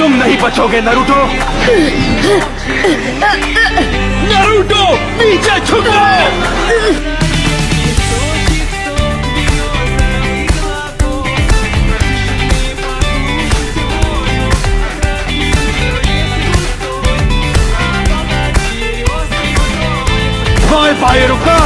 तुम नहीं बचोगे नारुतो। नारुतो नीचे झुको। बाय बाय रुका।